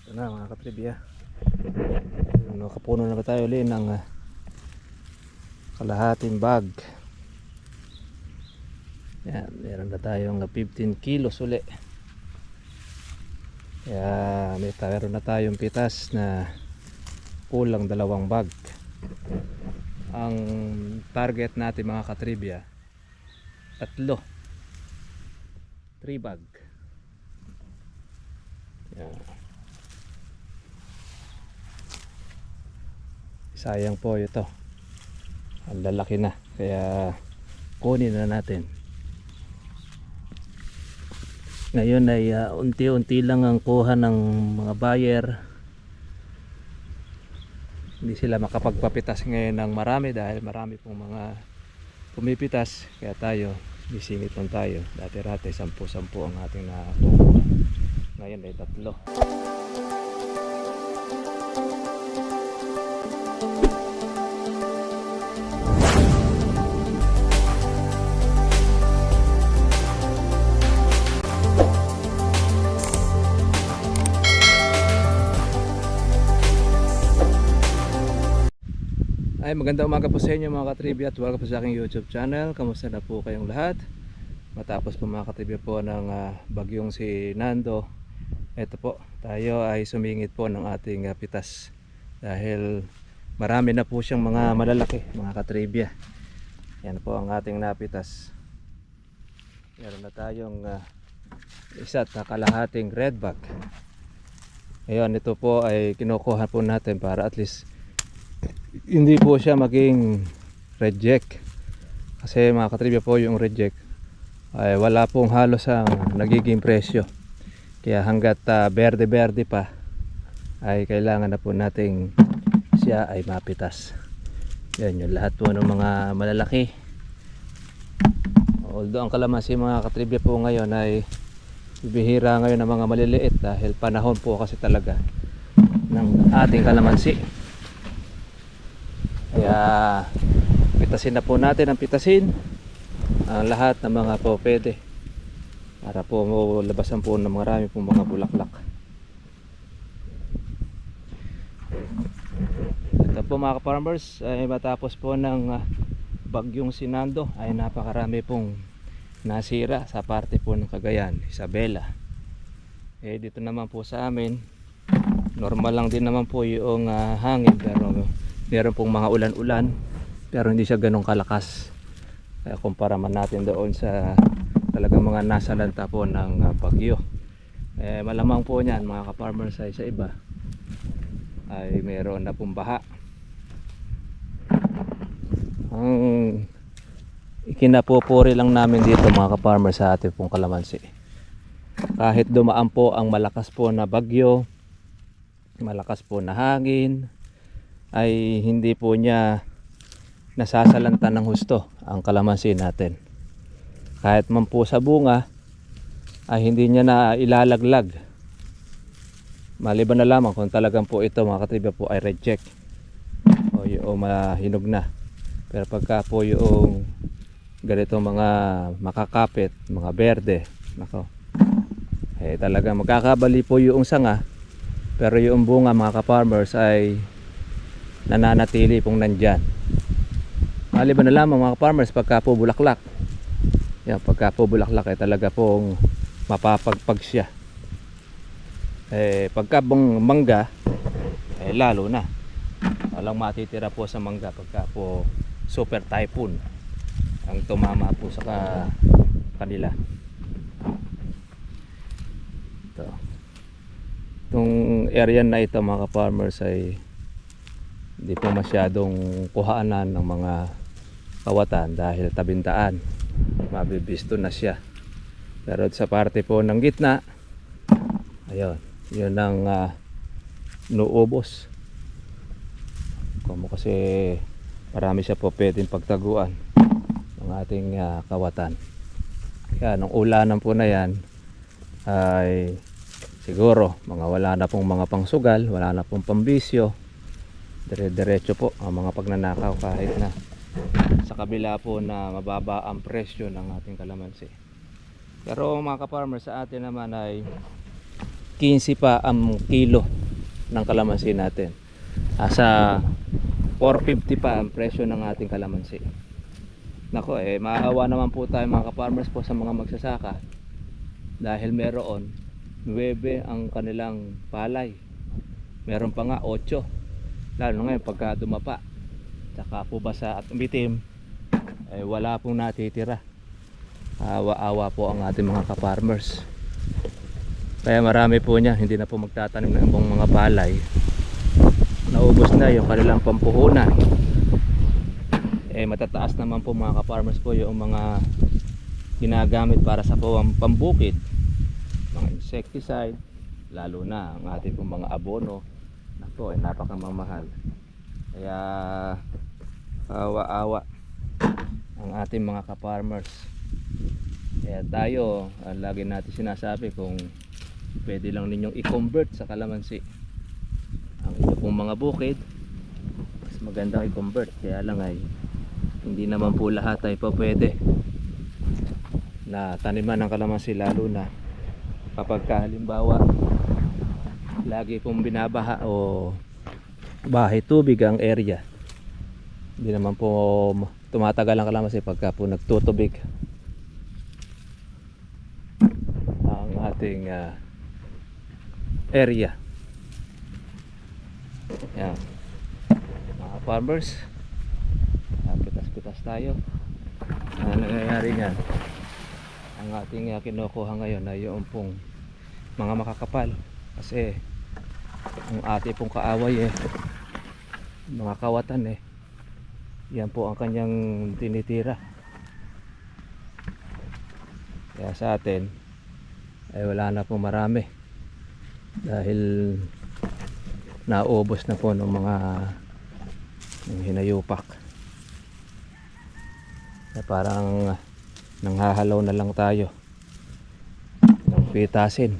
Ito na mga katribya. Nakapuno na ba tayo ulit ng kalahating bag. Yan, meron na tayong 15 kilos ulit. Kaya meron na tayong pitas na kulang 2 bag. Ang target natin mga katribya 3 bag. Yan. Sayang po ito, ang lalaki na, kaya kunin na natin. Ngayon ay unti-unti lang ang kuha ng mga buyer. Hindi sila makapagpapitas ngayon ng marami dahil marami pong mga pumipitas, kaya tayo bisingit lang tayo. Dati-rati 10-10 ang ating nakukuha, ngayon ay 3. Ay, magandang umaga po sa inyo mga katribya at welcome po sa aking YouTube channel. Kamusta na po kayong lahat? Matapos po mga katribya po ng bagyong si Nando, ito po, tayo ay sumingit po ng ating pitas dahil marami na po siyang mga malalaki mga katribya. Yan po ang ating napitas. Meron na tayong isa't kalahating redback. Ngayon ito po ay kinukuha po natin para at least hindi po siya maging reject, kasi mga katribya po yung reject ay wala pong halos ang nagiging presyo, kaya hanggat berde pa ay kailangan na po nating siya ay mapitas. Yan yung lahat po ng mga malalaki, although ang kalamansi mga katribya po ngayon ay bibihira ngayon ng mga maliliit dahil panahon po kasi talaga ng ating kalamansi. Kaya pitasin na po natin ang pitasin ang lahat ng mga po pwede para po labasan po ng marami pong mga bulaklak. Ito po mga farmers ay matapos po ng bagyong si Nando ay napakarami pong nasira sa parte po ng Cagayan, Isabela. Dito naman po sa amin normal lang din naman po yung hangin, pero meron pong mga ulan-ulan pero hindi siya ganong kalakas. Kaya kumpara man natin doon sa talagang mga nasa lanta po ng bagyo, malamang po niyan mga ka-farmers ay sa iba ay meron na pong baha. Ang ikinapupuri lang namin dito mga ka-farmers sa ating pong kalamansi, kahit dumaan po ang malakas po na bagyo, malakas po na hangin, ay hindi po niya nasasalanta ng husto ang kalamansi natin. Kahit man po sa bunga ay hindi niya na ilalaglag, maliban na lamang kung talagang po ito mga katribya po ay reject o yung mahinog na. Pero pagka po yung ganito mga makakapit, mga berde, nako, talagang magkakabali po yung sanga, pero yung bunga mga ka-farmers ay nananatili pong nandyan. Maliban na lamang mga farmers pagka po bulaklak. Yan, pagka po bulaklak ay talaga pong mapapagpag siya. Pagka bang mangga lalo na walang matitira po sa mangga pagka po super typhoon ang tumama po sa kanila. Itong area na ito mga farmers ay hindi po masyadong kuhaanan ng mga kawatan dahil tabintaan, mabibisto na siya. Pero sa parte po ng gitna, ayun, yun ang nuubos. Como kasi marami siya po pwedeng pagtaguan ng ating kawatan. Kaya nung ulanan po na yan ay siguro mga wala na pong mga pangsugal, wala na pong pambisyo, dire-diretso po ang mga pagnanakaw, kahit na sa kabila po na mababa ang presyo ng ating kalamansi. Pero mga ka-farmer, sa atin naman ay 15 pa ang kilo ng kalamansi natin. Asa 450 pa ang presyo ng ating kalamansi. Nako maawa naman po tayo mga ka-farmers po sa mga magsasaka, dahil meron 9 ang kanilang palay, meron pa nga 8, lalo ngayon pagka dumapa tsaka po basa at umitim, wala pong natitira. Awa-awa po ang ating mga ka-farmers, kaya marami po niya hindi na po magtatanim ng ibang mga palay. Naubos na yung kanilang pampuhunan. Matataas naman po mga ka-farmers po yung mga ginagamit para sa pambukid, mga insecticide, lalo na ang ating pong mga abono. Nako, napakamamahal. Kaya awa-awa ang ating mga ka-farmers. Kaya tayo, lagi natin sinasabi, kung pwede lang ninyong i-convert sa kalamansi ang inyong pong mga bukid, mas magandang i-convert. Kaya lang ay hindi naman po lahat ay pa pwede na taniman ng kalamansi, lalo na kapag halimbawa lagi pong binabaha o bahay tubig ang area. Hindi naman po tumatagal ang kalamansi pagka po nagtutubig ang ating area. Yan mga farmers, pitas-pitas tayo. Ano nangyayari niyan? Ang ating kinukuha ngayon ay yung pong mga makakapal, kasi ang ating pong kaaway mga kawatan yan po ang kanyang tinitira. Kaya sa atin ay wala na pong marami, dahil naubos na po ng mga hinayupak. Parang nanghahalaw na lang tayo ng pitasin.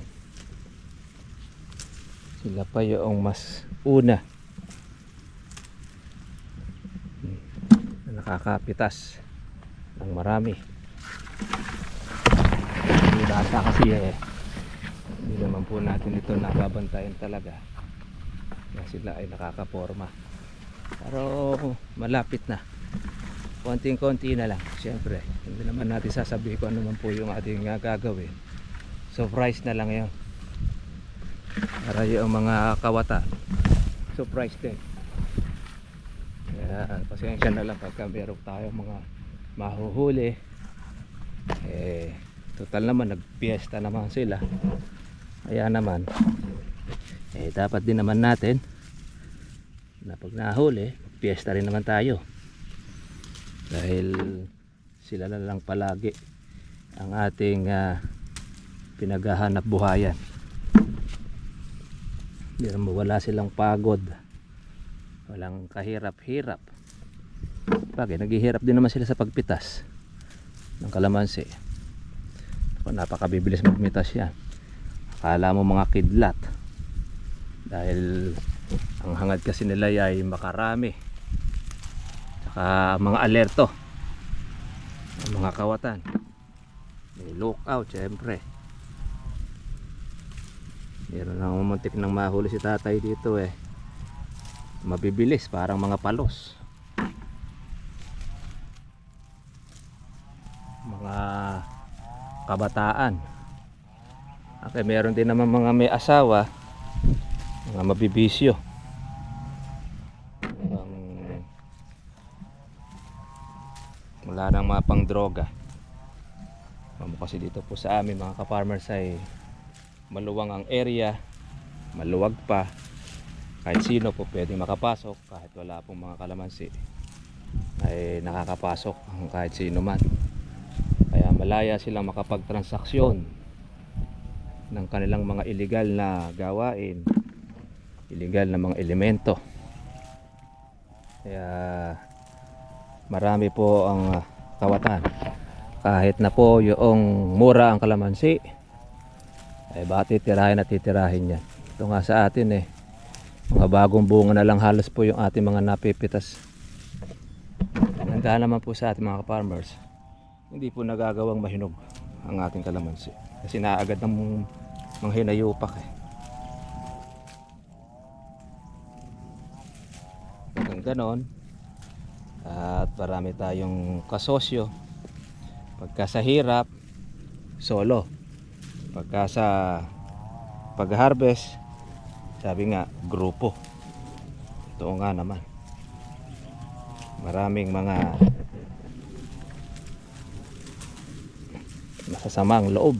Sila pa yung mas una na nakakapitas ng marami. Yung bata kasi hindi naman po natin ito nababantayan talaga, kaya sila ay nakakaporma. Pero malapit na, konting-konti na lang. Siyempre hindi naman natin sasabihin kung ano naman po yung ating gagawin. Surprise na lang yun, para yung mga kawata surprise din. Kaya pasensya na lang pagka meron tayong mga mahuhuli. Total naman nagpiesta naman sila, kaya naman dapat din naman natin na pag nahuli, piesta rin naman tayo, dahil sila na lang palagi ang ating pinaghahanap buhayan. Hindi naman wala silang pagod, walang kahirap-hirap. Bagay, naghihirap din naman sila sa pagpitas ng kalamansi. Napakabibilis magmitas yan. Akala mo mga kidlat, dahil ang hangad kasi nila ay makarami, saka mga alerto ang mga kawatan. May lookout syempre. Meron nang muntik nang mahuli si tatay dito mabibilis, parang mga palos, mga kabataan. Okay, meron din naman mga may asawa, mga mabibisyo, wala nang mga pang droga. Kasi dito po sa amin mga ka-farmers ay maluwang ang area, maluwag pa, kahit sino po pwedeng makapasok. Kahit wala pong mga kalamansi ay nakakapasok ang kahit sino man. Kaya malaya silang makapagtransaksyon ng kanilang mga illegal na gawain, illegal na mga elemento. Kaya marami po ang kawatan. Kahit na po yung mura ang kalamansi, ay baka titirahin at titirahin yan. Ito nga sa atin mga bagong bunga na lang halos po yung ating mga napipitas. Handa naman po sa ating mga farmers, hindi po nagagawang mahinog ang ating kalamansi, kasi naagad ng mga hinayupak hanggang ganon. At marami tayong kasosyo. Pagka sa hirap, solo. Pagka sa pag-harvest, sabi nga, grupo. Ito nga naman. Maraming mga masasamang loob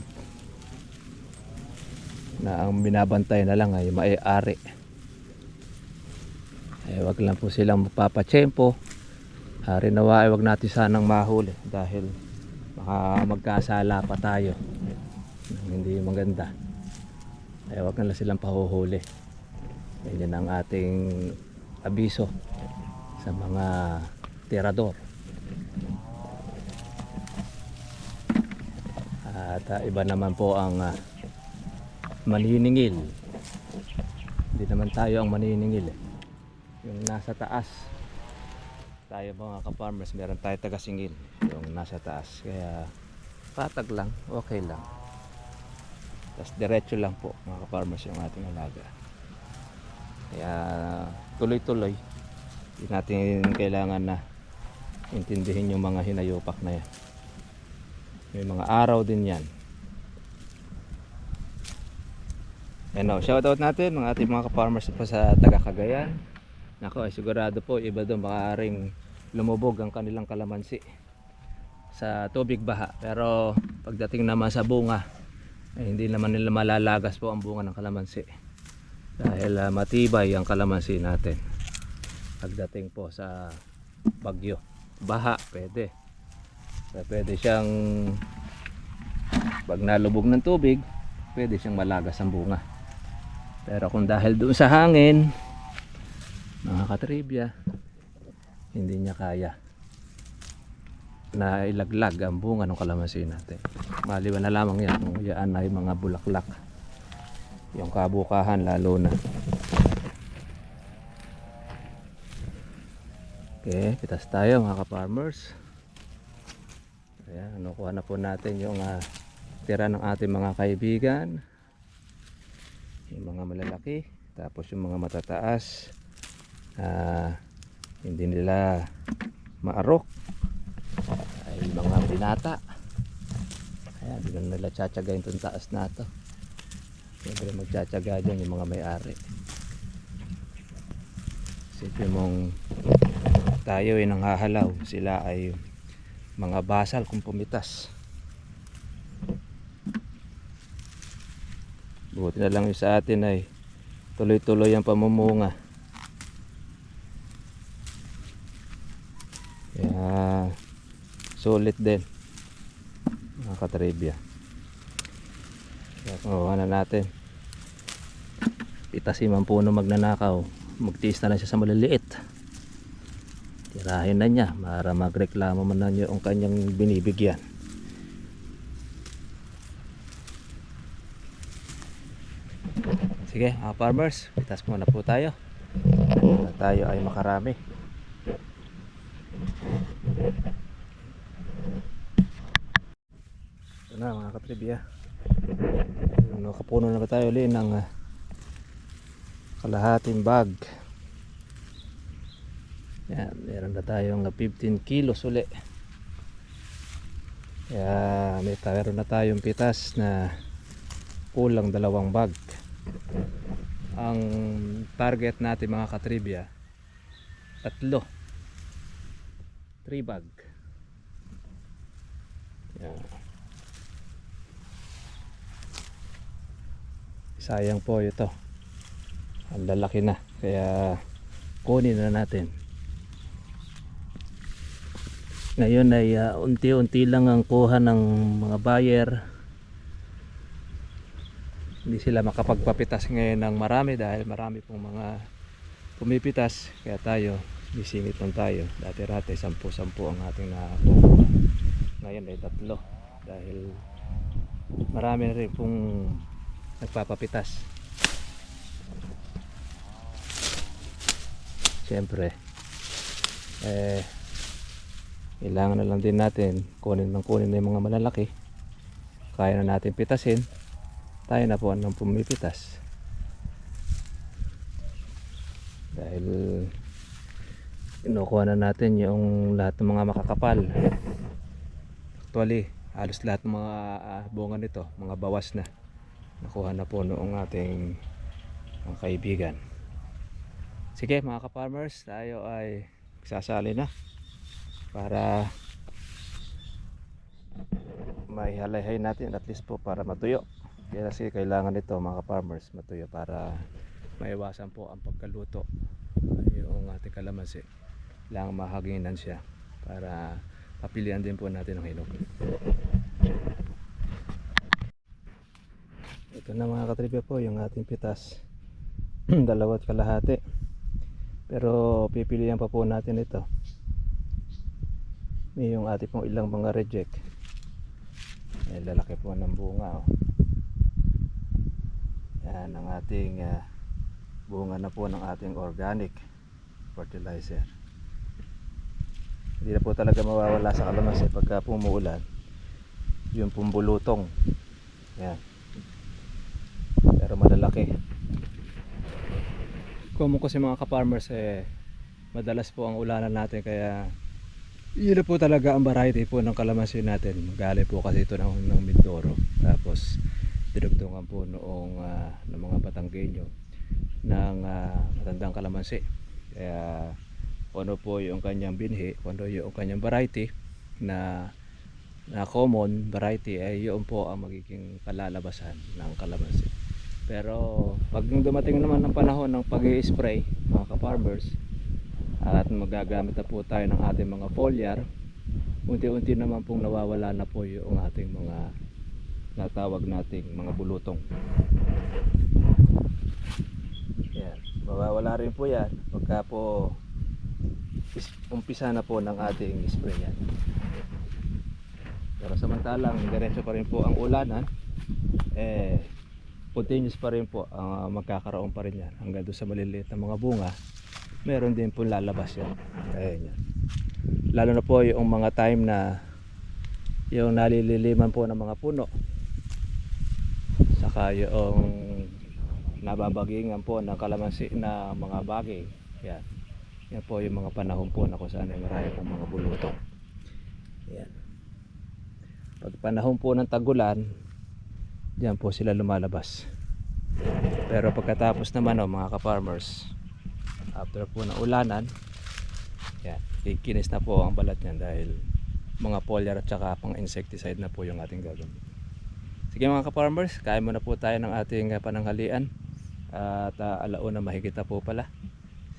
na ang binabantay na lang ay may-ari. Wag lang po silang magpapatsyempo. Hari nawa ay wag natin sanang mahuli dahil baka magkasala pa tayo ng hindi maganda. Wag na lang silang pahuhuli. Yan ang ating abiso sa mga tirador. At iba naman po ang maniningil. Hindi naman tayo ang maniningil yung nasa taas. Tayo mga ka-farmers, meron tayo taga-singil yung nasa taas, kaya patag lang, okay lang. Tapos diretso lang po mga ka-farmers yung ating alaga, kaya tuloy-tuloy. Hindi natin kailangan na intindihin yung mga hinayupak na yan. May mga araw din yan. Shoutout natin mga ating mga ka-farmers pa sa taga Cagayan. Nako, ay sigurado po iba doon maaaring lumubog ang kanilang kalamansi sa tubig baha. Pero pagdating naman sa bunga, ay hindi naman nila malalagas po ang bunga ng kalamansi. Dahil matibay ang kalamansi natin. Pagdating po sa bagyo, baha, pwede. Pwede siyang, pag nalubog ng tubig, pwede siyang malagas ang bunga. Pero kung dahil doon sa hangin, mga katribya, hindi niya kaya na ilaglag ang bunga ng kalamansi natin. Maliban na lamang yan kung yan ay mga bulaklak, yung kabukahan lalo na. Okay, pitas tayo mga ka-farmers. Ayan, nakuha na po natin yung tira ng ating mga kaibigan, yung mga malalaki, tapos yung mga matataas. Hindi nila maarok ay mga binata. Ayan, hindi na nila tsatsagayin itong taas na ito. Siyempre magtsatsaga dyan yung mga may-ari. Isipin mong tayo ay nanghahalaw, sila ay mga basal kung pumitas. Buti na lang yung sa atin ay tuloy-tuloy ang pamumunga. Kaya sulit din mga katribya. Kaya kung na natin, pitasin man puno magnanakaw, magtiis na lang siya sa maliliit, tirahin na niya para magreklamo man na niya ang kanyang binibigyan. Sige mga farmers, pitas muna po tayo para tayo ay makarami. Ito na mga katribya, nakapuno na ba tayo ulit ng kalahating bag. Yan, meron na tayong 15 kilos uli. Kaya meron na tayong pitas na kulang 2 bag. Ang target natin mga katribya, 3 bag. Yan. Sayang po ito, ang lalaki na, kaya kunin na natin. Ngayon ay unti-unti lang ang kuha ng mga buyer. Hindi sila makapagpapitas ngayon ng marami dahil marami pong mga pumipitas, kaya tayo bisingit lang tayo. Dati-rati 10-10 ang ating nakukuha, ngayon ay 3 dahil marami na rin pong nagpapapitas. Siyempre kailangan na lang din natin kunin na yung mga malalaki. Kaya na natin pitasin, tayo na po ang pumipitas. Dahil Kinukuha na natin yung lahat ng mga makakapal. Actually, halos lahat ng mga bunga nito, mga bawas na. Nakuha na po noong ating mga kaibigan. Sige mga ka-farmers, tayo ay sasali na para maihalay natin at least po para matuyo. Kasi kailangan nito mga ka-farmers matuyo para maiwasan po ang pagkaluto yung ating kalamansi. Kailangan mahaginan siya para papilian din po natin ang hinog. Ito na mga katribya po yung ating pitas. 2.5 kalahati. Pero pipilian pa po natin ito. May yung ating pong ilang mga reject. May lalaki po ng bunga. Yan ang ating bunga na po ng ating organic fertilizer. Hindi na po talaga mawawala sa kalamansi pagka pumuulan. Yung pumbulutong. Yan. Pero malalaki. Kung kasi mga ka-farmers madalas po ang ulanan natin kaya yun na po talaga ang variety po ng kalamansi natin. Galing po kasi ito ng Mindoro. Tapos dinugtungan po noong ng mga Batanggenyo ng matandang kalamansi. Kaya ano po yung kanyang binhi, ano yung kanyang variety na common variety ay yun po ang magiging kalalabasan ng kalamansi. Pero pag dumating naman ng panahon ng pag-i-spray mga ka-farmers at magagamit na po tayo ng ating mga foliar, unti-unti naman pong nawawala na po yung ating mga natawag nating mga bulutong. Yan, mawawala rin po yan pagka po umpisa na po ng ating spray yan. Pero samantalang diretso pa rin po ang ulanan, continuous pa rin po magkakaroon pa rin yan hanggang doon sa maliliit na mga bunga. Meron din po lalabas yan. Ayan yan. Lalo na po yung mga time na yung nalililiman po ng mga puno, saka yung nababagingan po ng kalamansi na mga bagay. Yan. Yan po yung mga panahon po na kung saan ay marami pong mga bulutong. Yan. Pag panahon po ng tagulan, diyan po sila lumalabas. Pero pagkatapos naman mga ka-farmers, after po ng ulanan, yan, kikinis na po ang balat niyan dahil mga foliar at saka pang insecticide na po yung ating gagawin. Sige mga ka-farmers, kain muna po tayo ng ating pananghalian at alauna mahigit na po pala.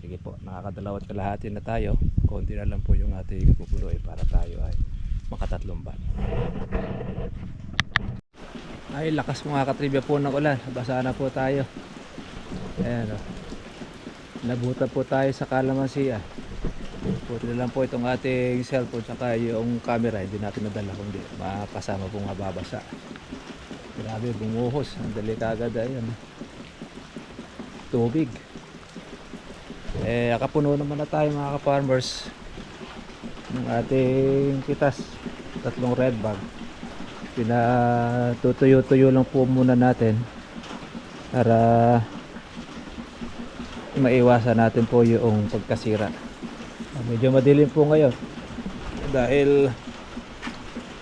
Sige po, nakakadalawat kalahati na tayo. Konti na lang po yung ating pupuloy para tayo ay makatatlong ban. Ay, lakas mga katribya po ng ulan. Basa na po tayo. Ayan o. Nabutan po tayo sa kalamansi. Puti na lang po itong ating cellphone saka yung camera. Hindi natin nadala kundi makasama po nga babasa. Grabe, bumuhos. Ang dali kagad. Ayan. Tubig. Akapuno naman na tayo mga ka-farmers ng ating pitas. 3 red bag. Pinatutuyo-tuyo lang po muna natin para maiwasan natin po yung pagkasira. Medyo madilim po ngayon dahil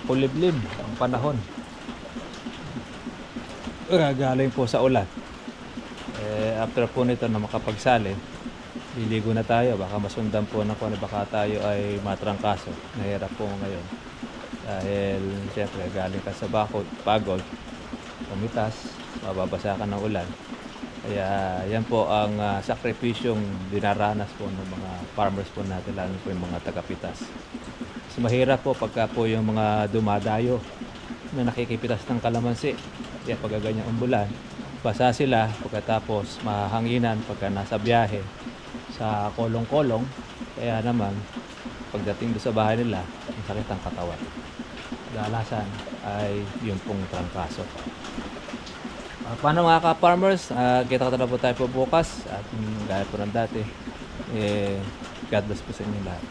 kuliblib ang panahon. Galing po sa ulan. After po nito na makapagsali, liligo na tayo. Baka masundan po na po na baka tayo ay matrangkaso. Nahirap po ngayon dahil siyempre galing ka sa pagod, pumitas, mababasa ka ng ulan. Kaya yan po ang sakripisyong dinaranas po ng mga farmers po natin, lalo po yung mga tagapitas. Mas mahirap po pagka po yung mga dumadayo na nakikipitas ng kalamansi. Kaya pagka ganyan umulan, basa sila, pagkatapos mahanginan pagka nasa biyahe sa kolong-kolong. Kaya naman pagdating doon sa bahay nila, ang sakit ang katawan. Dalasan ay yung pong trangkaso. Paano mga ka-farmers, kita na po tayo po bukas at gaya po ng dati. God bless po sa inyo lahat.